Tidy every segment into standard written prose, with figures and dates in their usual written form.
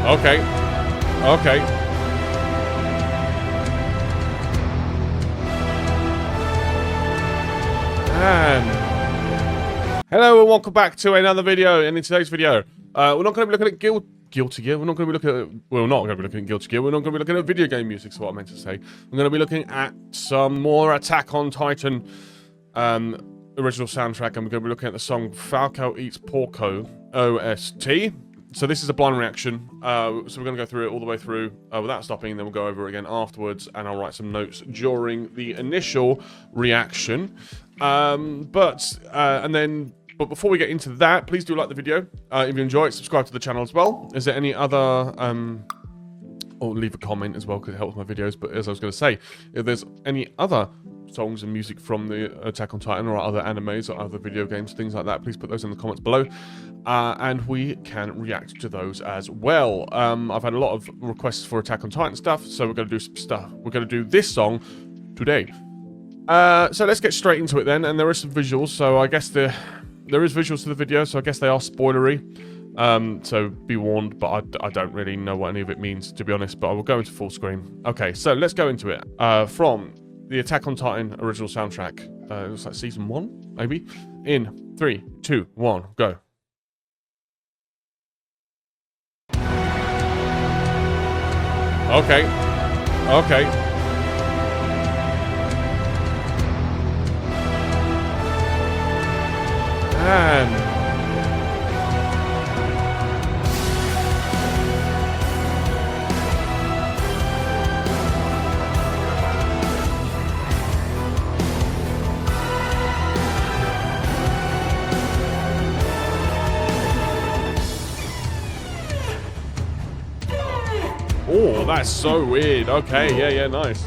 Okay. Okay. And hello and welcome back to another video. And in today's video, we're not going to be looking at Guilty Gear. We're not going to be looking at. We're not going to be looking at Guilty Gear. We're not going to be looking at video game music. Is what I meant to say. We're going to be looking at some more Attack on Titan original soundtrack, and we're going to be looking at the song Falco Eats Porco OST. So this is a blind reaction, so we're going to go through it all the way through without stopping, and then we'll go over it again afterwards, and I'll write some notes during the initial reaction. But before we get into that, please do like the video. If you enjoy it, subscribe to the channel as well. Is there any other... or leave a comment as well, because it helps my videos. But as I was going to say, if there's any other songs and music from the Attack on Titan or other animes or other video games, things like that, please put those in the comments below. And we can react to those as well. I've had a lot of requests for Attack on Titan stuff, so we're going to do some stuff. We're going to do this song today. So let's get straight into it then. And there are some visuals, so I guess there is visuals to the video, so I guess they are spoilery. So be warned, but I don't really know what any of it means, to be honest, but I will go into full screen. Okay, so let's go into it. From the Attack on Titan original soundtrack. It looks like season 1, maybe. In 3, 2, 1, go. Okay. Okay. Man. Oh, that's so weird. Okay, yeah, nice.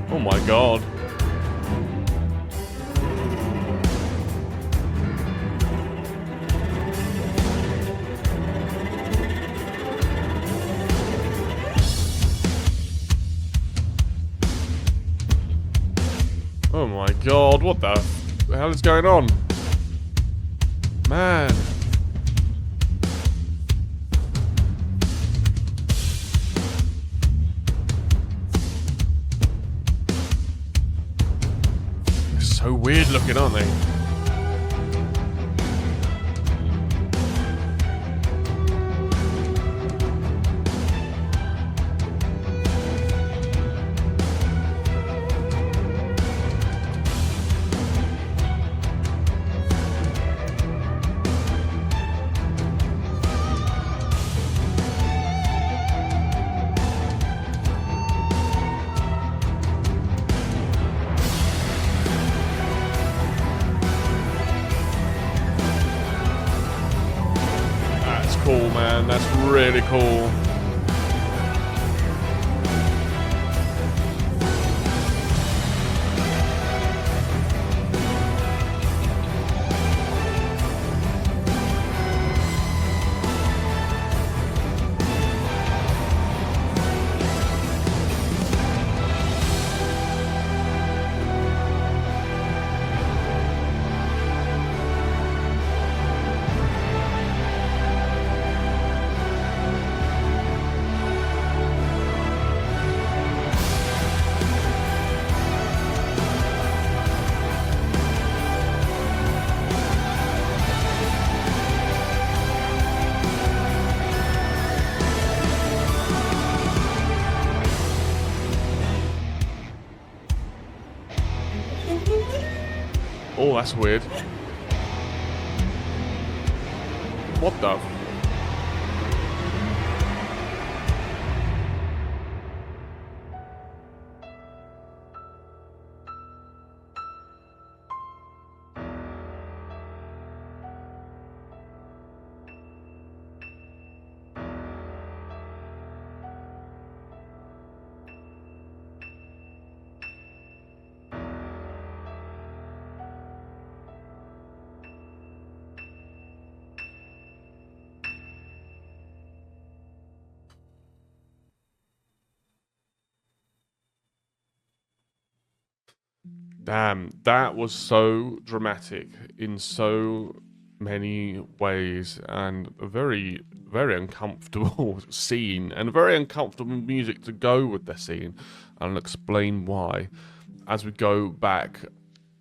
Oh my god. Oh my god, what the hell is going on? Man. They're so weird looking, aren't they? Cool, man. That's really cool. Oh, that's weird. What the? Damn, that was so dramatic in so many ways, and a very, very uncomfortable scene, and a very uncomfortable music to go with the scene. And I'll explain why as we go back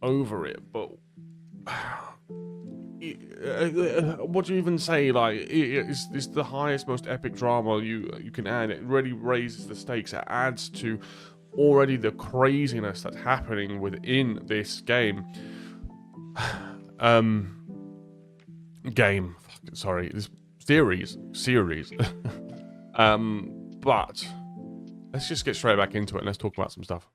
over it. But what do you even say? Like, it's the highest, most epic drama you can add. It really raises the stakes. It adds to already the craziness that's happening within this game. Sorry, this series. But let's just get straight back into it and let's talk about some stuff.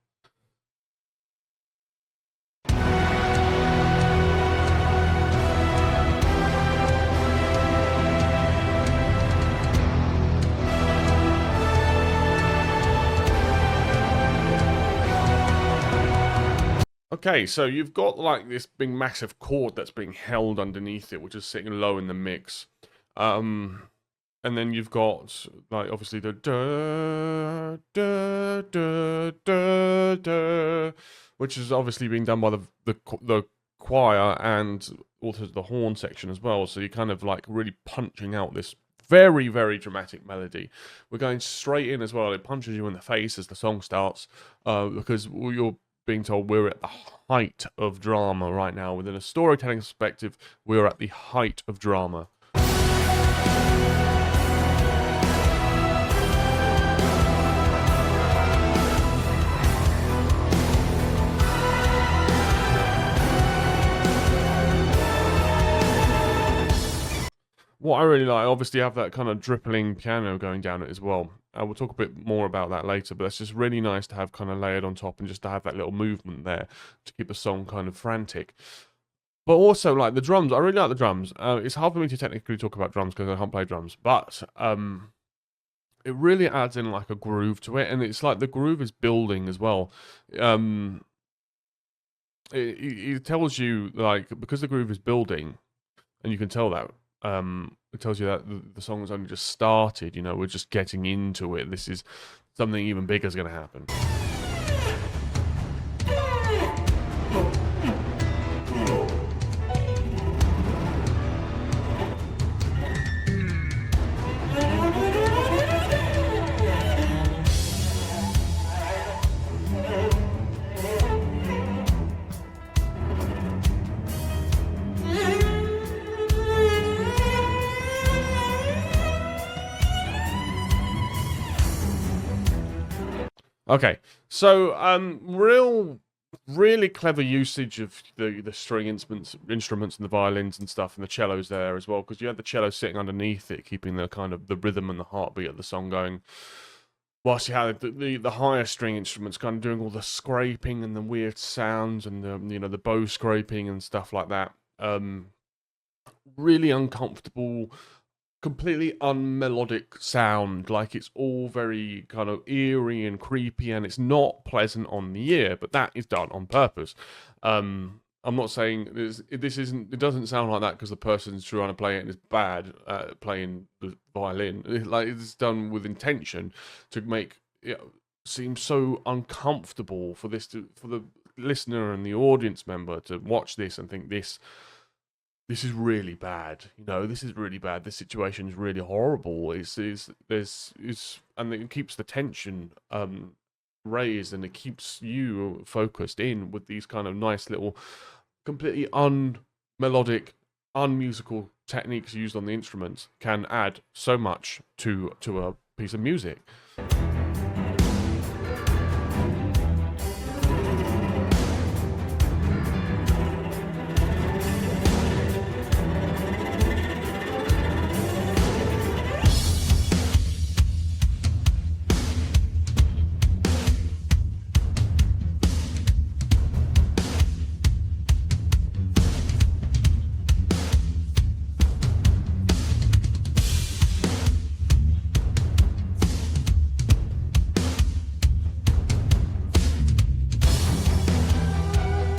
Okay, so you've got like this big massive chord that's being held underneath it, which is sitting low in the mix. And then you've got like obviously the da da da da da, which is obviously being done by the choir and also the horn section as well. So you're kind of like really punching out this very, very dramatic melody. We're going straight in as well. It punches you in the face as the song starts, because you're being told we're at the height of drama right now. Within a storytelling perspective, we're at the height of drama. What I really like, obviously, have that kind of drippling piano going down it as well. We'll talk a bit more about that later, but it's just really nice to have kind of layered on top and just to have that little movement there to keep the song kind of frantic. But also, like, the drums, I really like the drums. It's hard for me to technically talk about drums because I can't play drums, but it really adds in, like, a groove to it, and it's like the groove is building as well. It tells you, like, because the groove is building, and you can tell that, it tells you that the song's only just started, you know, we're just getting into it. This is something even bigger is going to happen. Okay, so really clever usage of the string instruments and the violins and stuff, and the cellos there as well, because you had the cello sitting underneath it, keeping the kind of the rhythm and the heartbeat of the song going, whilst you had the higher string instruments kind of doing all the scraping and the weird sounds and the bow scraping and stuff like that. Really uncomfortable, completely unmelodic sound. Like, it's all very kind of eerie and creepy, and it's not pleasant on the ear, but that is done on purpose. I'm not saying it doesn't sound like that because the person's trying to play it and is bad at playing the violin. Like, it's done with intention to make it seem so uncomfortable for the listener and the audience member to watch this and think this is really bad. You know, this is really bad. This situation is really horrible. And it keeps the tension raised, and it keeps you focused in with these kind of nice little, completely unmelodic, unmusical techniques used on the instruments can add so much to a piece of music.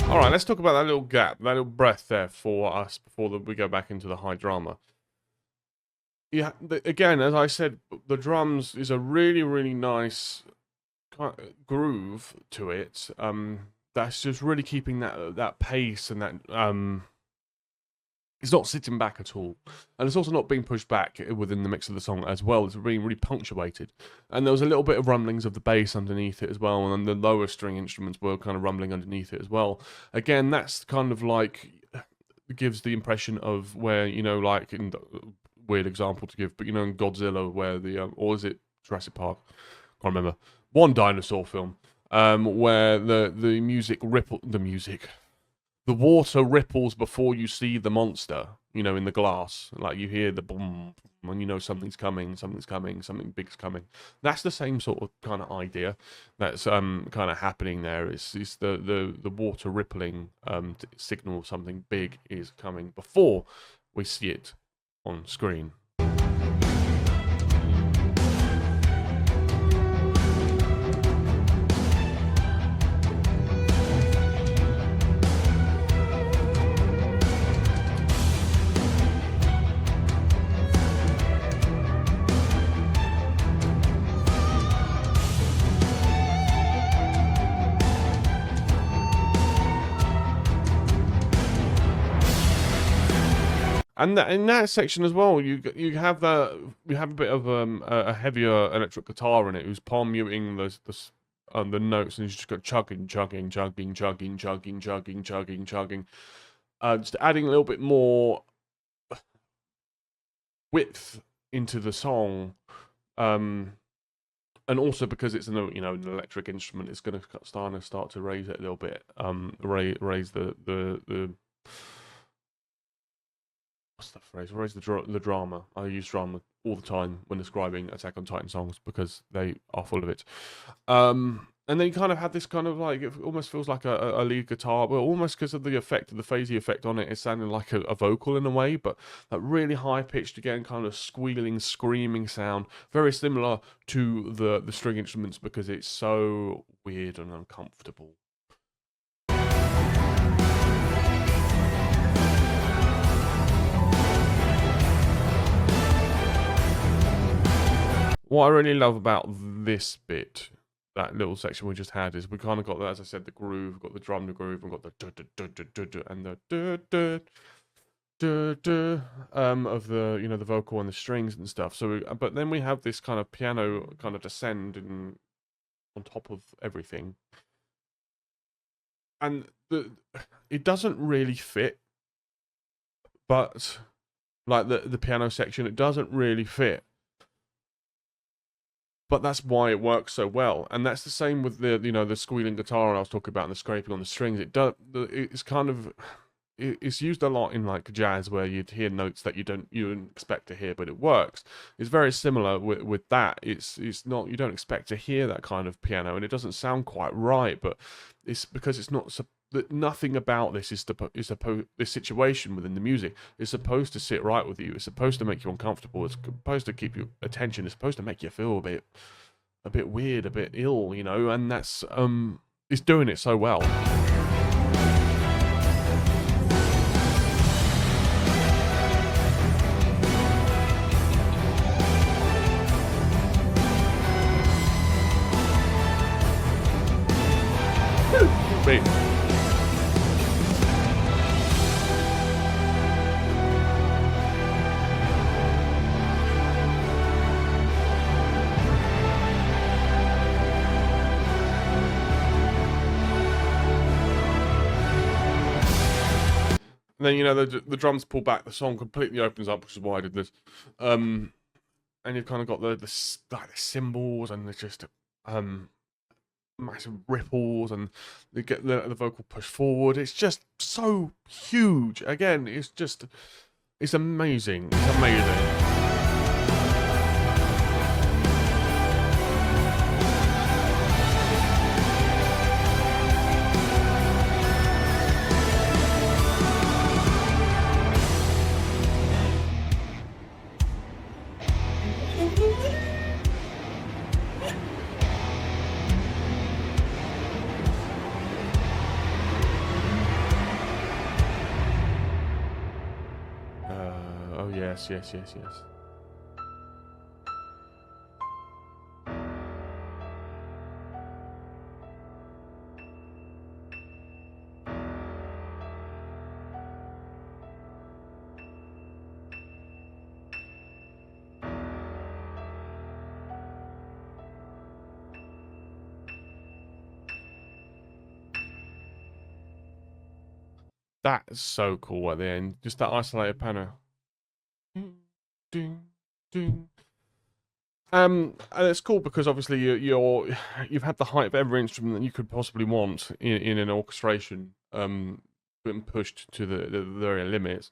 Alright, let's talk about that little gap, that little breath there for us before we go back into the high drama. Yeah, again, as I said, the drums is a really, really nice groove to it. that's just really keeping that pace and that it's not sitting back at all, and it's also not being pushed back within the mix of the song as well. It's being really punctuated, and there was a little bit of rumblings of the bass underneath it as well, and the lower string instruments were kind of rumbling underneath it as well. Again, that's kind of like gives the impression of where, you know, like in weird example to give, but you know, in Godzilla, where the or is it Jurassic Park? Can't remember. One dinosaur film, where the music the water ripples before you see the monster, you know, in the glass. Like you hear the boom, and you know something's coming, something big's coming. That's the same sort of kind of idea that's kind of happening there. It's the water rippling signal something big is coming before we see it on screen. And in that section as well, you have a bit of a heavier electric guitar in it, who's palm muting the notes, and he's just got chugging, chugging, chugging, chugging, chugging, chugging, chugging, chugging, just adding a little bit more width into the song, and also because it's an electric instrument, it's going to start to raise it a little bit, raise the what's the phrase? Raise the drama. I use drama all the time when describing Attack on Titan songs because they are full of it. And then you kind of have this kind of like, it almost feels like a lead guitar, but almost because of the effect, the phasey effect on it, it's sounding like a vocal in a way, but that really high pitched, again, kind of squealing, screaming sound, very similar to the string instruments because it's so weird and uncomfortable. What I really love about this bit, that little section we just had, is we kind of got, as I said, the groove, we've got the drum, the groove, we've got the and the of the, you know, the vocal and the strings and stuff. So, but then we have this kind of piano kind of descend on top of everything, and it doesn't really fit, but like the piano section, it doesn't really fit. But that's why it works so well, and that's the same with the squealing guitar I was talking about and the scraping on the strings. It's kind of it's used a lot in like jazz where you'd hear notes that you don't expect to hear, but it works. It's very similar with that. It's not, you don't expect to hear that kind of piano, and it doesn't sound quite right, but it's because it's not. Nothing about this this situation within the music is supposed to sit right with you. It's supposed to make you uncomfortable. It's supposed to keep your attention. It's supposed to make you feel a bit weird, a bit ill, you know. And that's it's doing it so well. Me. And then, you know, the drums pull back, the song completely opens up, which is why I did this. And you've kind of got the cymbals, and there's just massive ripples, and they get the vocal push forward. It's just so huge. Again, it's amazing. It's amazing. Oh yes. That is so cool at the end. Just that isolated piano. Ding, ding. And it's cool because obviously you've had the height of every instrument that you could possibly want in an orchestration, been pushed to the very limits,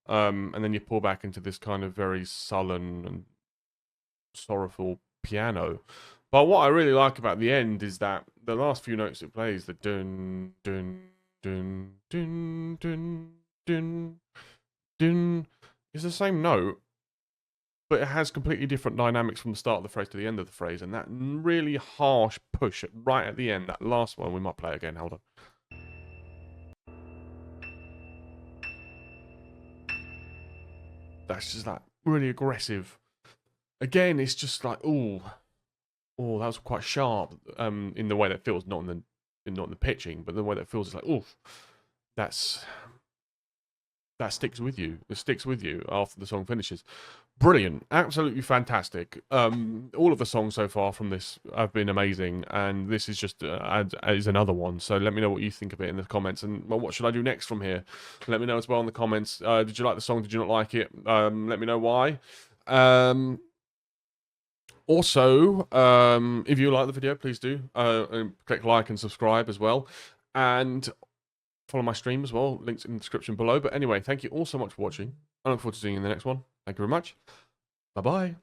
and then you pull back into this kind of very sullen and sorrowful piano. But what I really like about the end is that the last few notes it plays, the dun dun dun dun dun dun dun, is the same note, but it has completely different dynamics from the start of the phrase to the end of the phrase, and that really harsh push right at the end, that last one, we might play again, hold on. That's just that really aggressive. Again, it's just like, oh, that was quite sharp, in the way that it feels, not in the pitching, but the way that it feels is like, oof, that sticks with you. It sticks with you after the song finishes. Brilliant, absolutely fantastic. All of the songs so far from this have been amazing, and this is just is another one. So let me know what you think of it in the comments, and well, what should I do next from here? Let me know as well in the comments. Did you like the song? Did you not like it? Let me know why. Also, if you like the video, please do click like and subscribe as well, and follow my stream as well. Links in the description below. But anyway, thank you all so much for watching. I look forward to seeing you in the next one. Thank you very much. Bye-bye.